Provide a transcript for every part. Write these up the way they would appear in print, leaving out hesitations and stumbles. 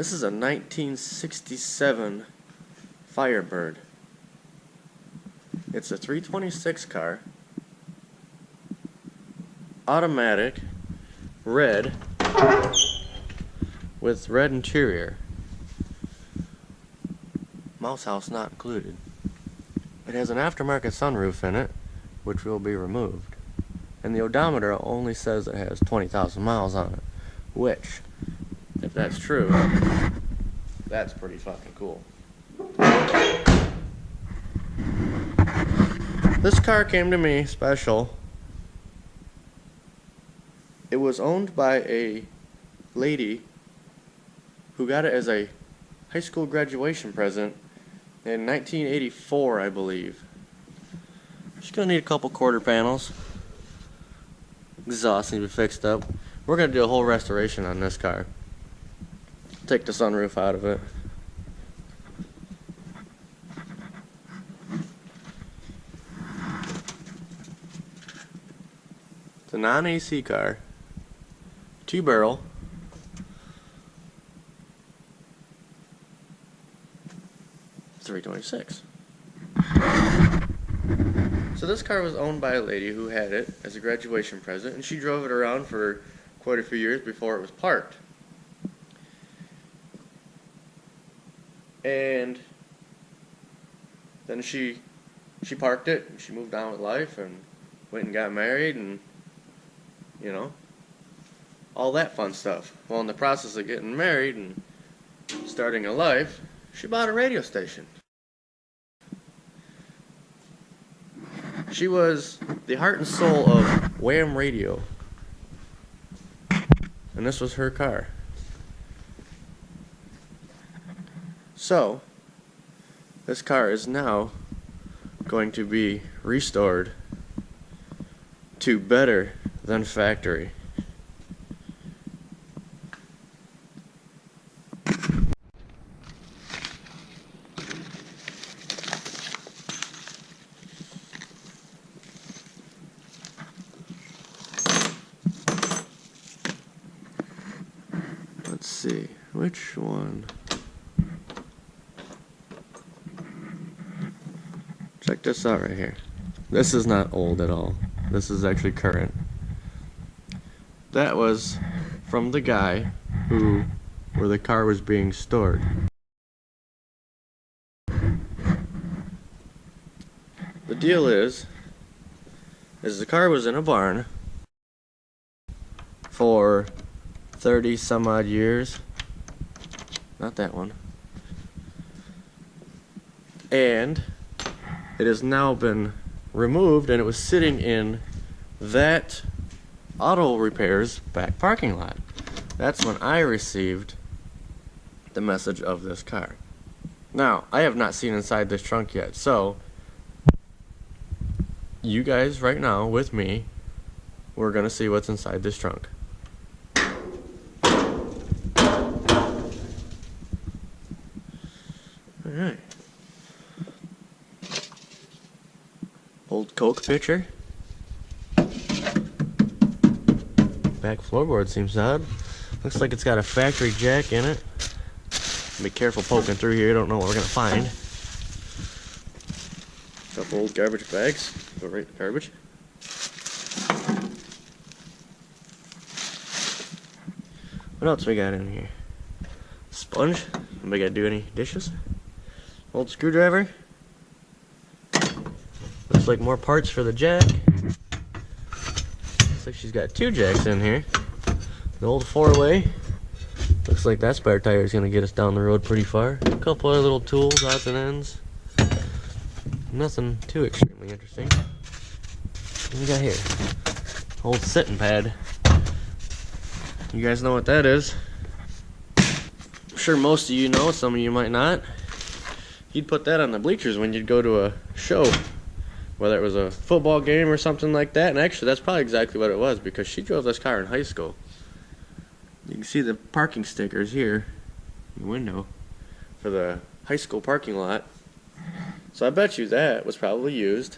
This is a 1967 FireBird. It's a 326 car, automatic, red, with red interior. Mouse house not included. It has an aftermarket sunroof in it, which will be removed. And the odometer only says it has 20,000 miles on it, which, if that's true, that's pretty fucking cool. This car came to me special. It was owned by a lady who got it as a high school graduation present in 1984, I believe. She's gonna need a couple quarter panels. Exhaust needs to be fixed up. We're gonna do a whole restoration on this car. Take the sunroof out of it. It's a non-AC car. 2-barrel. $326. So this car was owned by a lady who had it as a graduation present, and she drove it around for quite a few years before it was parked. And then she parked it, and she moved on with life, and went and got married, and you know, all that fun stuff. Well, in the process of getting married and starting a life, she bought a radio station. She was the heart and soul of Wham Radio. And this was her car. So, this car is now going to be restored to better than factory. Let's see, which one? Check this out right here. This is not old at all. This is actually current. That was from the guy where the car was being stored. The deal is the car was in a barn for 30 some odd years. Not that one. And it has now been removed, and it was sitting in that auto repair's back parking lot. That's when I received the message of this car. Now, I have not seen inside this trunk yet, so you guys right now with me, we're gonna see what's inside this trunk. Alright. Old Coke pitcher. Back floorboard seems odd. Looks like it's got a factory jack in it. Be careful poking through here, you don't know what we're gonna find. Couple old garbage bags. Go right in the garbage. What else we got in here? Sponge. Anybody gotta do any dishes? Old screwdriver. Looks like more parts for the jack. Looks like she's got 2 jacks in here. The old 4-way. Looks like that spare tire is gonna get us down the road pretty far. A couple other little tools, odds and ends. Nothing too extremely interesting. What we got here? Old sitting pad. You guys know what that is. I'm sure most of you know, some of you might not. You'd put that on the bleachers when you'd go to a show, whether it was a football game or something like that. And actually, that's probably exactly what it was, because she drove this car in high school. You can see the parking stickers here in the window for the high school parking lot. So I bet you that was probably used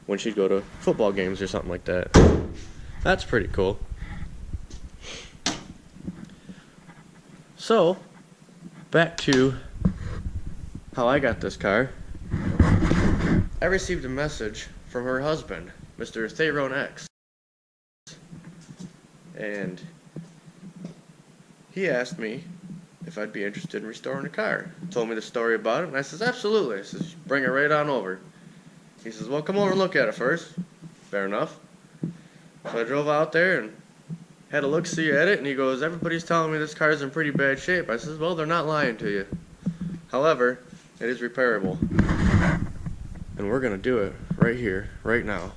when she'd go to football games or something like that. That's pretty cool. So, back to how I got this car. I received a message from her husband, Mr. Theron X, and he asked me if I'd be interested in restoring the car. Told me the story about it, and I says, absolutely. I says, bring it right on over. He says, well, come over and look at it first. Fair enough. So I drove out there and had a look-see at it, and he goes, everybody's telling me this car's in pretty bad shape. I says, well, they're not lying to you. However, it is repairable. And we're going to do it right here, right now.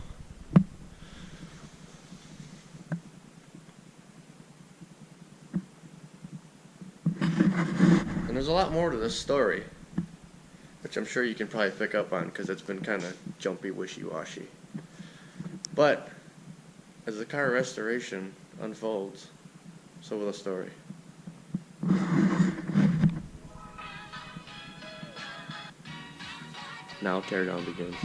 And there's a lot more to this story, which I'm sure you can probably pick up on because it's been kind of jumpy, wishy-washy. But as the car restoration unfolds, so will the story. Now teardown begins.